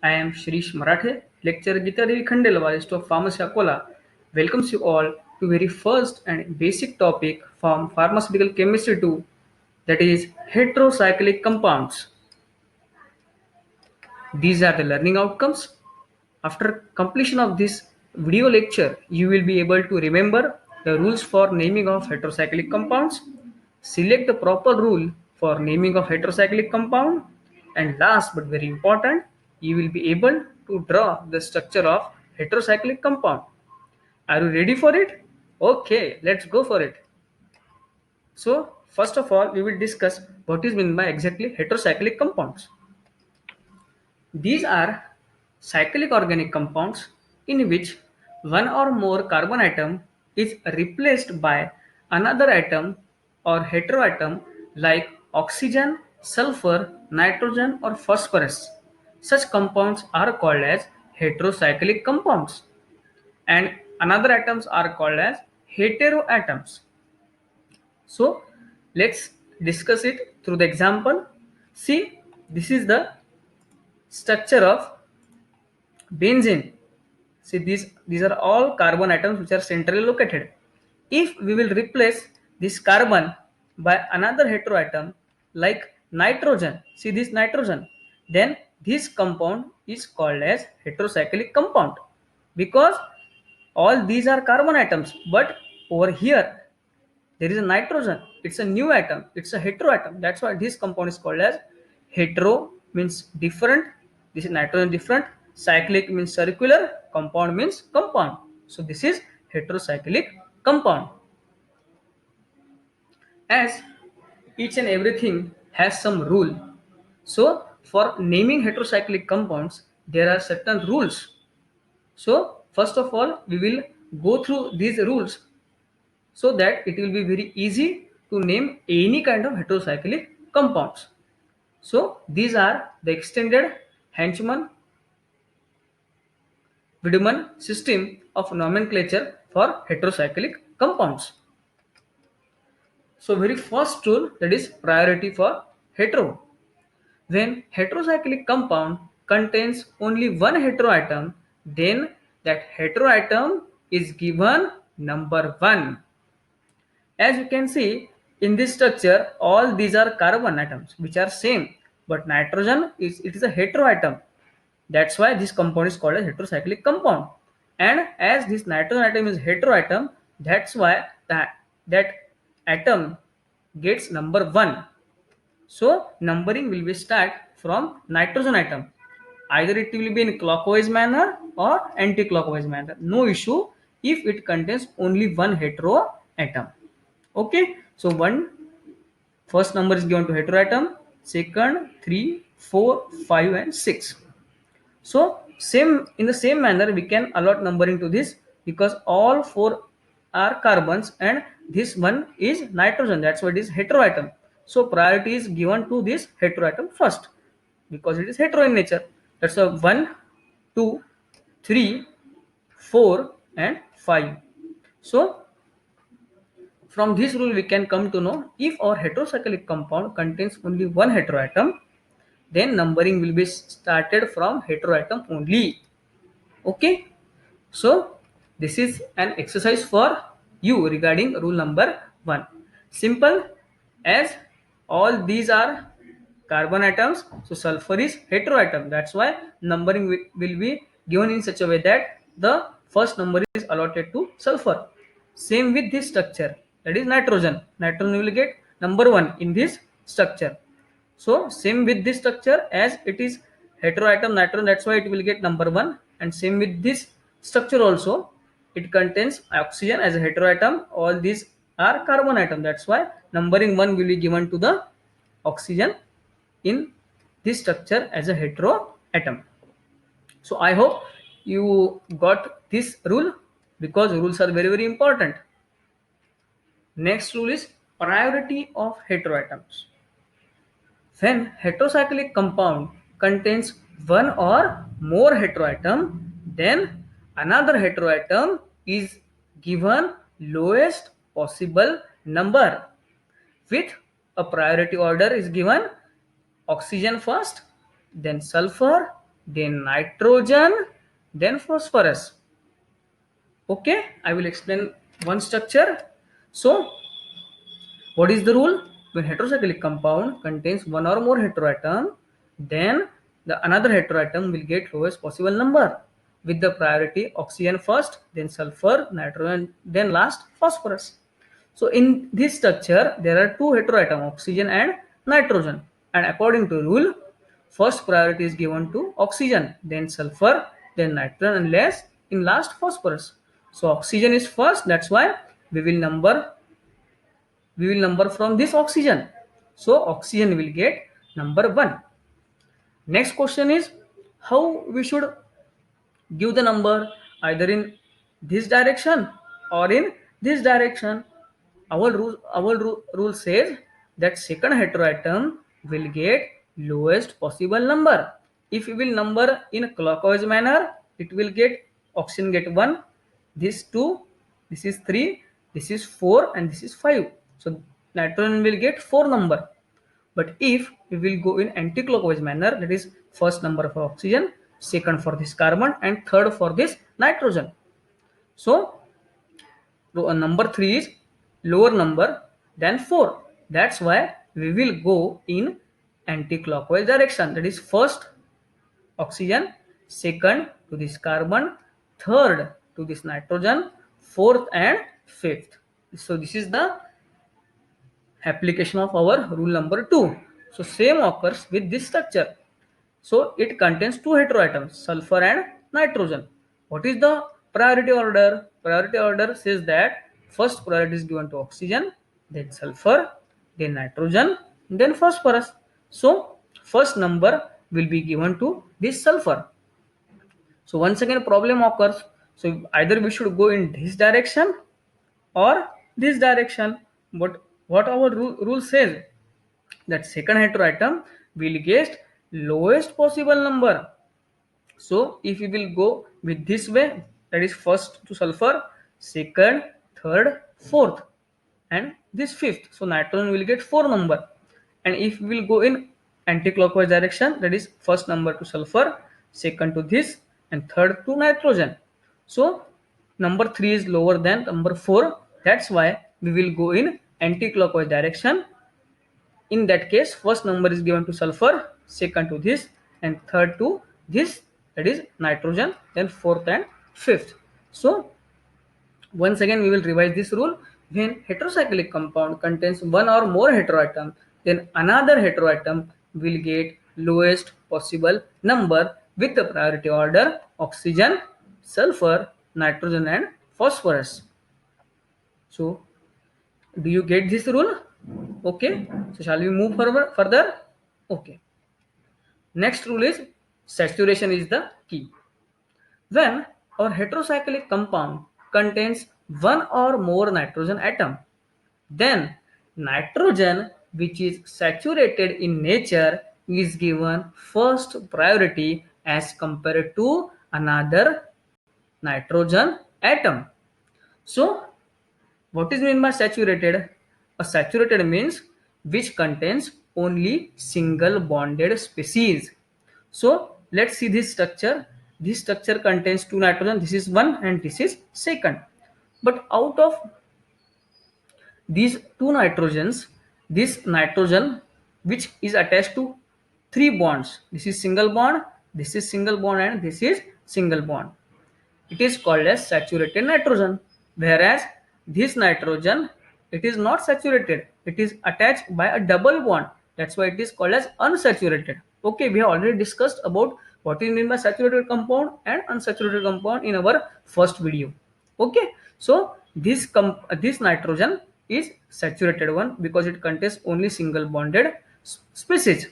I am Shirish Marathe, lecturer Gita Devi Khandelwal of Pharmacy Akola. Welcomes you all to very first and basic topic from pharmaceutical chemistry 2, that is heterocyclic compounds. These are the learning outcomes. After completion of this video lecture, you will be able to remember the rules for naming of heterocyclic compounds, select the proper rule for naming of heterocyclic compound, and last but very important, you will be able to draw the structure of heterocyclic compound. Are you ready for it? Okay, let's go for it. So, first of all, we will discuss what is meant by exactly heterocyclic compounds. These are cyclic organic compounds in which one or more carbon atom is replaced by another atom or heteroatom like oxygen, sulfur, nitrogen, or phosphorus. Such compounds are called as heterocyclic compounds, and another atoms are called as heteroatoms. So let's discuss it through the example. See, this is the structure of benzene. See, these are all carbon atoms which are centrally located. If we will replace this carbon by another heteroatom like nitrogen, see this nitrogen, then this compound is called as heterocyclic compound, because all these are carbon atoms, but over here there is a nitrogen. It's a new atom. It's a heteroatom. That's why this compound is called as hetero, means different. This is nitrogen different. Cyclic means circular. Compound means compound. So this is heterocyclic compound. As each and everything has some rule. So for naming heterocyclic compounds, there are certain rules. So first of all, we will go through these rules so that it will be very easy to name any kind of heterocyclic compounds. So these are the extended Henchman-Wiedemann system of nomenclature for heterocyclic compounds. So very first rule, that is priority for hetero. When heterocyclic compound contains only one heteroatom, then that heteroatom is given number 1. As you can see in this structure, all these are carbon atoms which are same, but nitrogen is a heteroatom. That's why this compound is called a heterocyclic compound. And as this nitrogen atom is heteroatom, that's why that atom gets number 1. So numbering will be start from nitrogen atom. Either it will be in clockwise manner or anti-clockwise manner. No issue if it contains only one hetero atom. Okay, so first number is given to heteroatom, second 3, 4, 5, and 6. So same in the same manner we can allot numbering to this, because all 4 are carbons and this one is nitrogen. That's why it is heteroatom. So priority is given to this heteroatom first because it is hetero in nature. That's a 1, 2, 3, 4, and 5. So from this rule, we can come to know if our heterocyclic compound contains only one heteroatom, then numbering will be started from heteroatom only. Okay, so this is an exercise for you regarding rule number 1. Simple, as all these are carbon atoms, so sulfur is heteroatom. That's why numbering will be given in such a way that the first number is allotted to sulfur. Same with this structure, that is nitrogen. Nitrogen will get number 1 in this structure. So same with this structure, as it is heteroatom nitrogen, that's why it will get number 1. And same with this structure also, it contains oxygen as a heteroatom. All these are carbon atom, that's why numbering 1 will be given to the oxygen in this structure as a heteroatom. So I hope you got this rule, because rules are very important. Next rule is priority of heteroatoms. When heterocyclic compound contains one or more heteroatom, then another heteroatom is given lowest possible number. With a priority order is given: oxygen first, then sulfur, then nitrogen, then phosphorus. Okay, I will explain one structure. So, what is the rule? When heterocyclic compound contains one or more heteroatom, then the another heteroatom will get lowest possible number with the priority oxygen first, then sulfur, nitrogen, then last phosphorus. So in this structure, there are two heteroatom, oxygen and nitrogen. And according to rule, first priority is given to oxygen, then sulfur, then nitrogen, and last phosphorus. So oxygen is first. That's why we will number from this oxygen. So oxygen will get number 1. Next question is how we should give the number, either in this direction or in this direction. Our rule says that second heteroatom will get lowest possible number. If we will number in a clockwise manner, it will get oxygen get 1, this 2, this is 3, this is 4, and this is 5. So nitrogen will get 4 number. But if we will go in anti-clockwise manner, that is first number for oxygen, second for this carbon, and third for this nitrogen. So number 3 is lower number than 4. That's why we will go in anti-clockwise direction. That is first oxygen, second to this carbon, third to this nitrogen, fourth and fifth. So this is the application of our rule number 2. So same occurs with this structure. So it contains two heteroatoms, sulfur and nitrogen. What is the priority order? Priority order says that first priority is given to oxygen, then sulfur, then nitrogen, then phosphorus. So first number will be given to this sulfur. So once again problem occurs. So either we should go in this direction or this direction. But what our rule says, that second heteroatom will get lowest possible number. So if we will go with this way, that is first to sulfur, second, third, fourth, and this fifth. So nitrogen will get 4 number. And if we will go in anti-clockwise direction, that is first number to sulfur, second to this, and third to nitrogen. So number 3 is lower than number 4. That's why we will go in anti-clockwise direction. In that case, first number is given to sulfur, second to this, and third to this, that is nitrogen, then fourth and fifth. So once again we will revise this rule. When heterocyclic compound contains one or more heteroatom, then another heteroatom will get lowest possible number with the priority order oxygen, sulfur, nitrogen, and phosphorus. So do you get this rule? Okay, so shall we move forward further? Okay, next rule is saturation is the key. When our heterocyclic compound contains one or more nitrogen atom, then nitrogen, which is saturated in nature, is given first priority as compared to another nitrogen atom. So what is meant by saturated? A saturated means which contains only single bonded species. So let's see this structure. This structure contains two nitrogen. This is one and this is second. But out of these two nitrogens, this nitrogen which is attached to three bonds. This is single bond, this is single bond, and this is single bond. It is called as saturated nitrogen. Whereas this nitrogen, it is not saturated, it is attached by a double bond. That's why it is called as unsaturated. Okay, we have already discussed about what is meant by saturated compound and unsaturated compound in our first video. Okay, so this nitrogen is saturated one because it contains only single bonded species.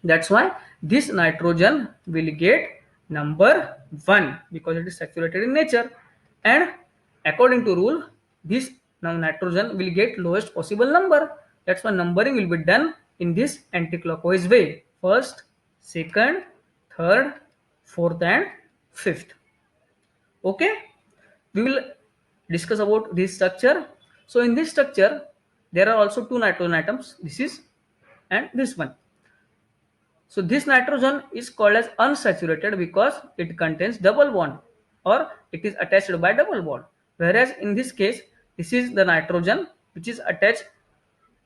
That's why this nitrogen will get number 1 because it is saturated in nature. And according to rule, this now nitrogen will get lowest possible number. That's why numbering will be done in this anti-clockwise way. First, second, third, fourth, and fifth. Okay, we will discuss about this structure. So in this structure, there are also two nitrogen atoms. This is and this one. So this nitrogen is called as unsaturated because it contains double bond or it is attached by double bond. Whereas in this case, this is the nitrogen which is attached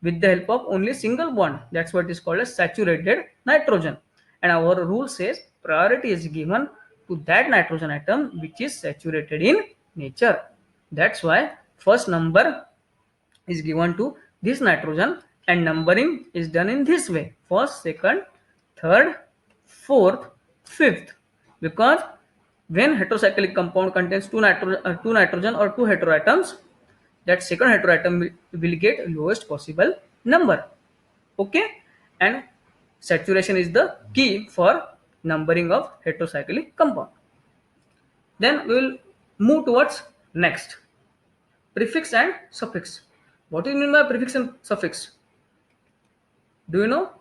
with the help of only single bond. That's what is called as saturated nitrogen. And our rule says priority is given to that nitrogen atom which is saturated in nature. That's why first number is given to this nitrogen and numbering is done in this way: first, second, third, fourth, fifth. Because when heterocyclic compound contains two nitrogen or two heteroatoms, that second heteroatom will get lowest possible number. Okay, and saturation is the key for numbering of heterocyclic compound. Then we will move towards next, prefix and suffix. What do you mean by prefix and suffix? Do you know?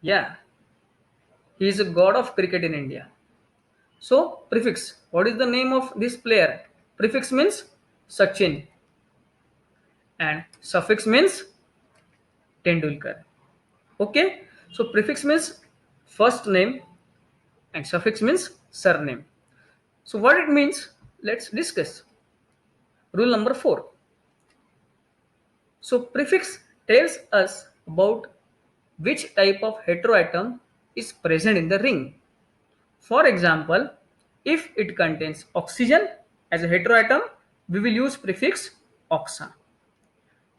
Yeah, he is a god of cricket in India. So, prefix. What is the name of this player? Prefix means Sachin and suffix means Tendulkar. Okay, so prefix means first name and suffix means surname. So, what it means? Let's discuss. Rule number 4. So, prefix tells us about which type of heteroatom is present in the ring. For example, if it contains oxygen as a heteroatom, we will use prefix oxa.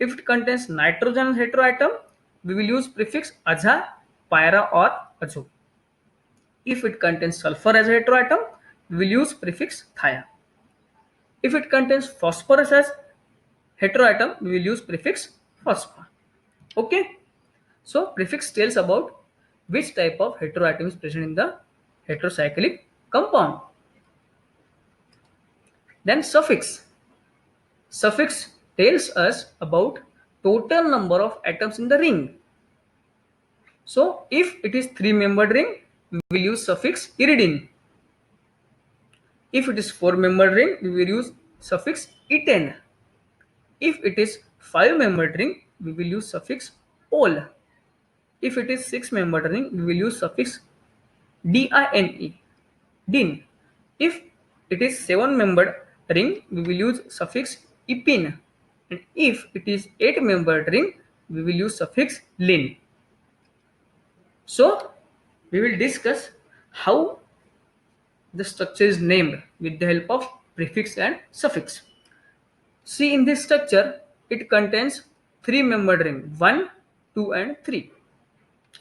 If it contains nitrogen as heteroatom, we will use prefix aza, para or azo. If it contains sulfur as a heteroatom, we will use prefix thia. If it contains phosphorus as heteroatom, we will use prefix phosphor. Okay. So prefix tells about which type of heteroatom is present in the heterocyclic compound. Then suffix. Suffix tells us about total number of atoms in the ring. So if it is three-membered ring, we will use suffix iridine. If it is four-membered ring, we will use suffix eten. If it is five-membered ring, we will use suffix ol. If it is six-membered ring, we will use suffix dine, din. If it is seven-membered ring, we will use suffix ipin. And if it is eight-membered ring, we will use suffix lin. So we will discuss how the structure is named with the help of prefix and suffix. See, in this structure, it contains three-membered ring 1, 2, and 3.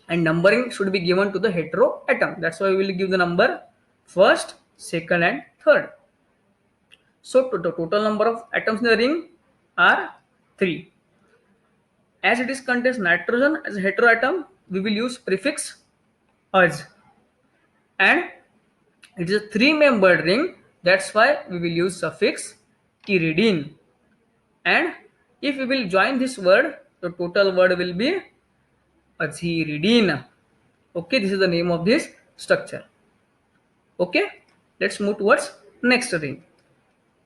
And numbering should be given to the heteroatom. That's why we will give the number first, second, and third. So the total number of atoms in the ring are 3. As it is contains nitrogen as a heteroatom, we will use prefix az. And it is a three-membered ring. That's why we will use suffix iridine. And if we will join this word, the total word will be aziridine. Okay, this is the name of this structure. Okay, let's move towards next ring.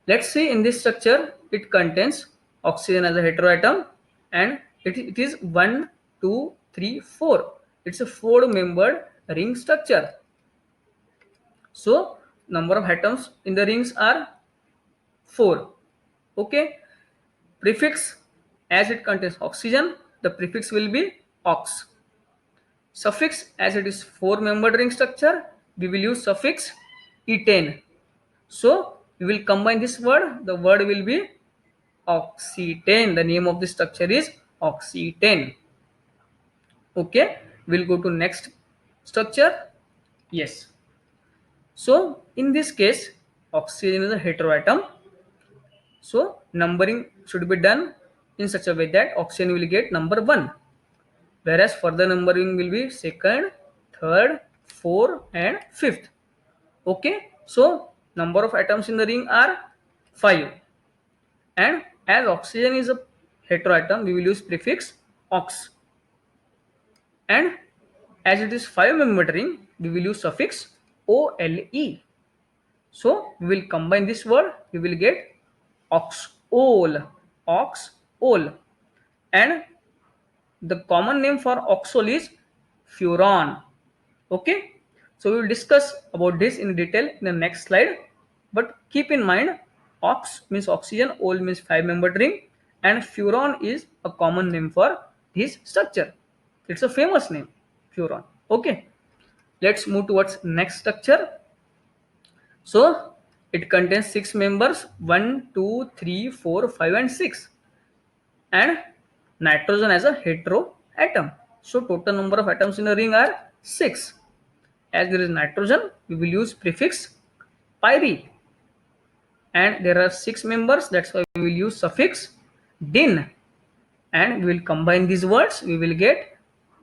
Let's see, in this structure it contains oxygen as a heteroatom and it is 1, 2, 3, 4. It's a four-membered ring structure. So number of atoms in the rings are 4. Okay, prefix, as it contains oxygen, the prefix will be ox. Suffix, as it is four-membered ring structure, we will use suffix eten. So we will combine this word. The word will be oxytane. The name of the structure is oxytane. Okay, we'll go to next structure. Yes. So in this case, oxygen is a heteroatom. So numbering should be done in such a way that oxygen will get number 1. Whereas further numbering will be second, third, fourth, and fifth. Okay, so number of atoms in the ring are 5. And as oxygen is a heteroatom, we will use prefix ox. And as it is 5-membered ring, we will use suffix ole. So we will combine this word, we will get oxole, oxole. And the common name for oxole is furan. Okay, so we will discuss about this in detail in the next slide. But keep in mind, ox means oxygen, ol means 5-membered ring, and furon is a common name for this structure. It's a famous name, furon. Okay, let's move towards next structure. So it contains 6 members: 1, 2, 3, 4, 5, and 6, and nitrogen as a heteroatom. So total number of atoms in a ring are 6. As there is nitrogen, we will use prefix pyri, and there are 6 members, that's why we will use suffix din, and we will combine these words, we will get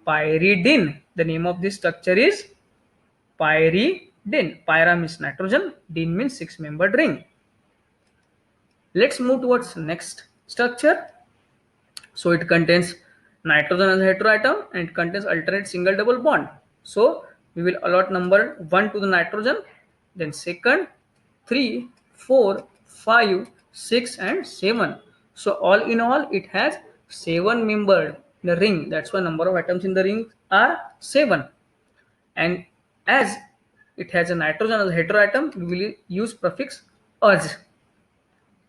pyridine. The name of this structure is pyridine. Pyra means nitrogen, din means 6-membered ring. Let's move towards next structure. So it contains nitrogen as a heteroatom, and it contains alternate single double bond. So we will allot number 1 to the nitrogen, then second, 3, 4, 5, 6, and 7. So all in all, it has 7-membered the ring. That's why number of atoms in the ring are 7. And as it has a nitrogen as a heteroatom, we will use prefix "az",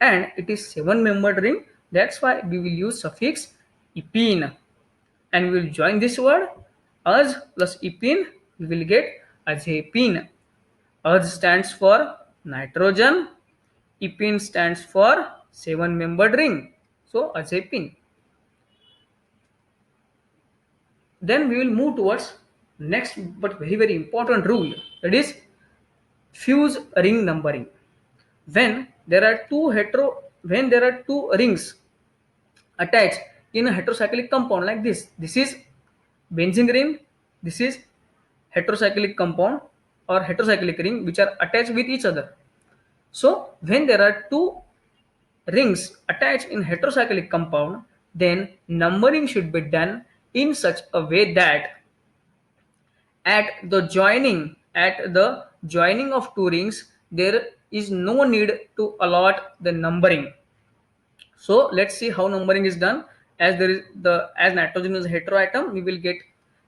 and it is 7-membered ring. That's why we will use suffix "ipine", and we will join this word "az" plus "ipine", we will get azepine. "Az" stands for nitrogen, "ipine" stands for 7-membered ring, so azepine. Then we will move towards next but very important rule, that is fuse ring numbering. When there are two rings attached in a heterocyclic compound like this is benzene ring, this is heterocyclic compound or heterocyclic ring which are attached with each other. So when there are two rings attached in heterocyclic compound, then numbering should be done in such a way that at the joining of two rings there is no need to allot the numbering. So let's see how numbering is done. As nitrogen is a heteroatom, we will get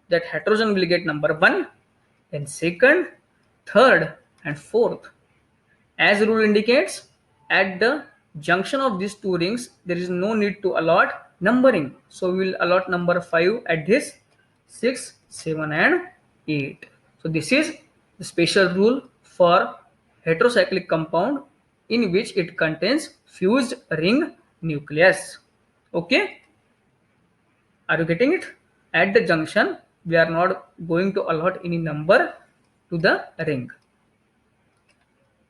that heterogen will get number 1, then second, third, and fourth. As the rule indicates, at the junction of these two rings, there is no need to allot numbering. So we will allot number 5 at this, 6, 7, and 8. So this is the special rule for heterocyclic compound in which it contains fused ring nucleus. Okay, are you getting it? At the junction, we are not going to allot any number to the ring.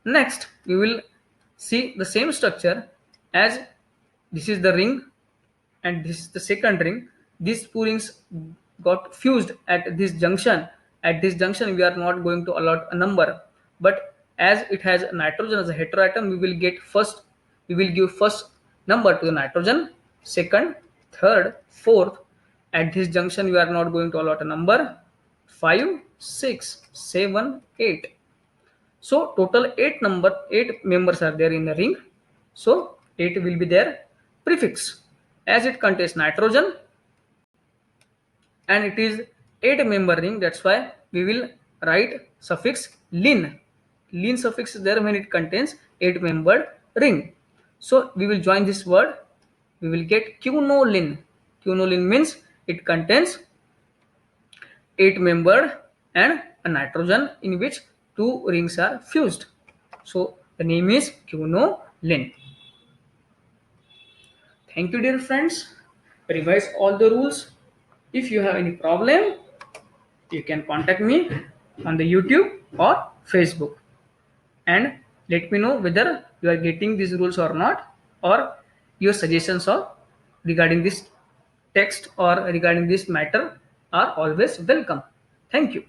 Next, we will see the same structure as this is the ring and this is the second ring. These two rings got fused at this junction. At this junction, we are not going to allot a number, but as it has nitrogen as a heteroatom, we will give first number to the nitrogen, second, third, fourth. At this junction, we are not going to allot a number, 5, 6, 7, 8. So total 8 members are there in the ring. So 8 will be their prefix. As it contains nitrogen and it is 8-member ring, that's why we will write suffix lin. Lin suffix is there when it contains 8-membered ring. So we will join this word. We will get quinolin. Quinolin means it contains 8-membered and a nitrogen in which two rings are fused. So the name is quinolin. Thank you, dear friends. Revise all the rules. If you have any problem, you can contact me on the YouTube or Facebook and let me know whether you are getting these rules or not, or your suggestions or regarding this text or regarding this matter are always welcome. Thank you.